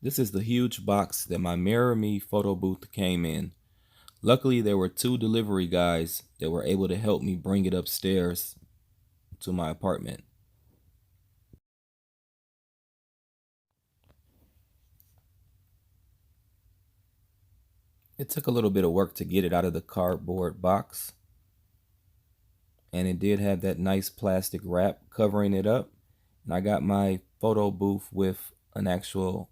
This is the huge box that my Mirror Me photo booth came in. Luckily, there were two delivery guys that were able to help me bring it upstairs to my apartment. It took a little bit of work to get it out of the cardboard box, and it did have that nice plastic wrap covering it up. And I got my photo booth with an actual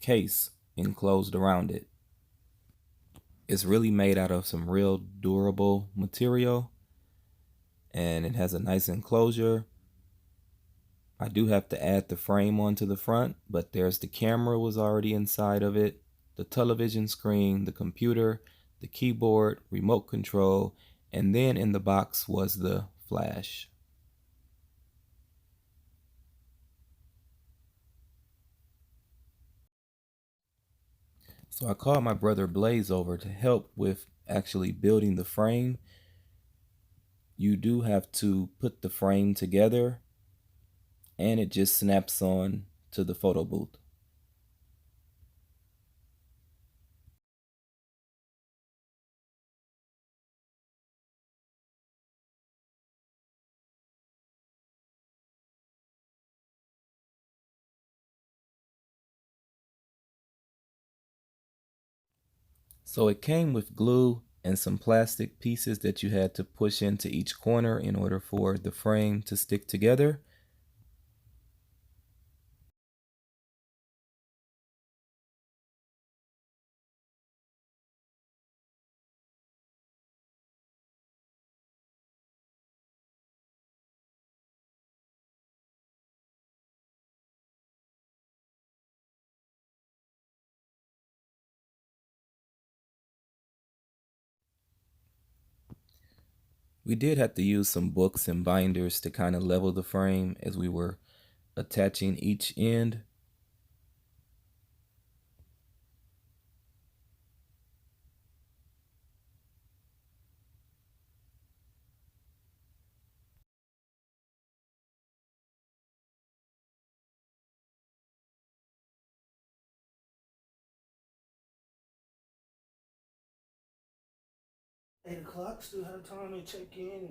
case enclosed around it. It's really made out of some real durable material, and it has a nice enclosure. I do have to add the frame onto the front, but there's the camera was already inside of it, the television screen, the computer, the keyboard, remote control, and then in the box was the flash. So I called my brother Blaze over to help with actually building the frame. You do have to put the frame together, and it just snaps on to the photo booth. So it came with glue and some plastic pieces that you had to push into each corner in order for the frame to stick together. We did have to use some books and binders to kind of level the frame as we were attaching each end. Still have time to check in.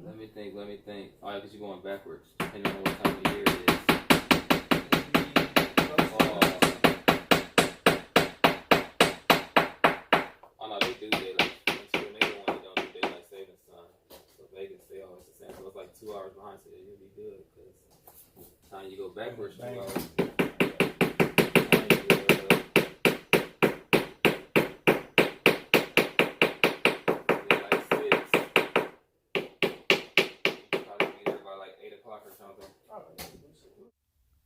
Let me think. Oh, yeah, because you're going backwards, depending on what time of year it is. Oh no, they do daylight. They the one that don't do daylight savings time. So Vegas, they always the same. So it's like 2 hours behind, so you'll be good. Because time you go backwards, 2 hours.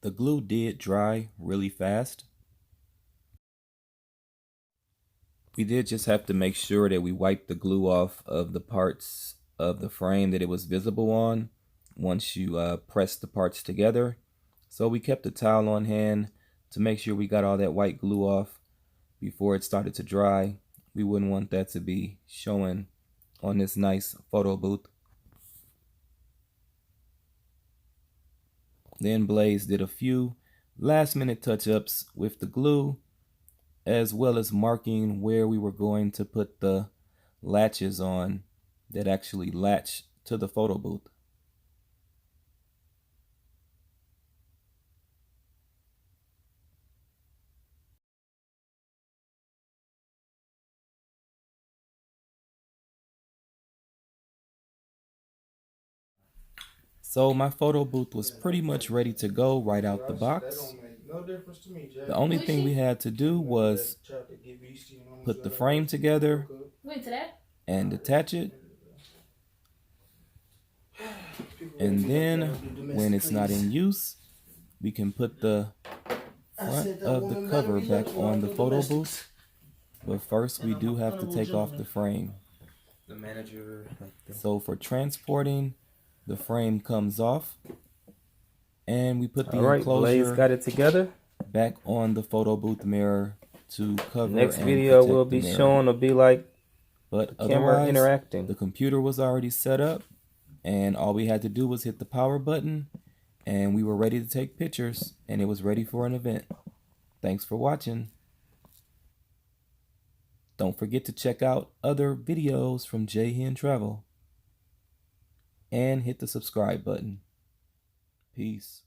The glue did dry really fast. We did just have to make sure that we wiped the glue off of the parts of the frame that it was visible on once you press the parts together. So we kept the towel on hand to make sure we got all that white glue off before it started to dry. We wouldn't want that to be showing on this nice photo booth. Then Blaze did a few last minute touch-ups with the glue, as well as marking where we were going to put the latches on that actually latch to the photo booth. So my photo booth was pretty much ready to go right out the box. The only thing we had to do was put the frame together and attach it. And then when it's not in use, we can put the front of the cover back on the photo booth. But first we do have to take off the frame. The manager. So for transporting, the frame comes off, and we put the enclosure Blaze got it together. back on the photo booth mirror to cover. Next and video will be showing will be like but the camera interacting. The computer was already set up, and all we had to do was hit the power button, and we were ready to take pictures, and it was ready for an event. Thanks for watching. Don't forget to check out other videos from J-Hen Travel and hit the subscribe button. Peace.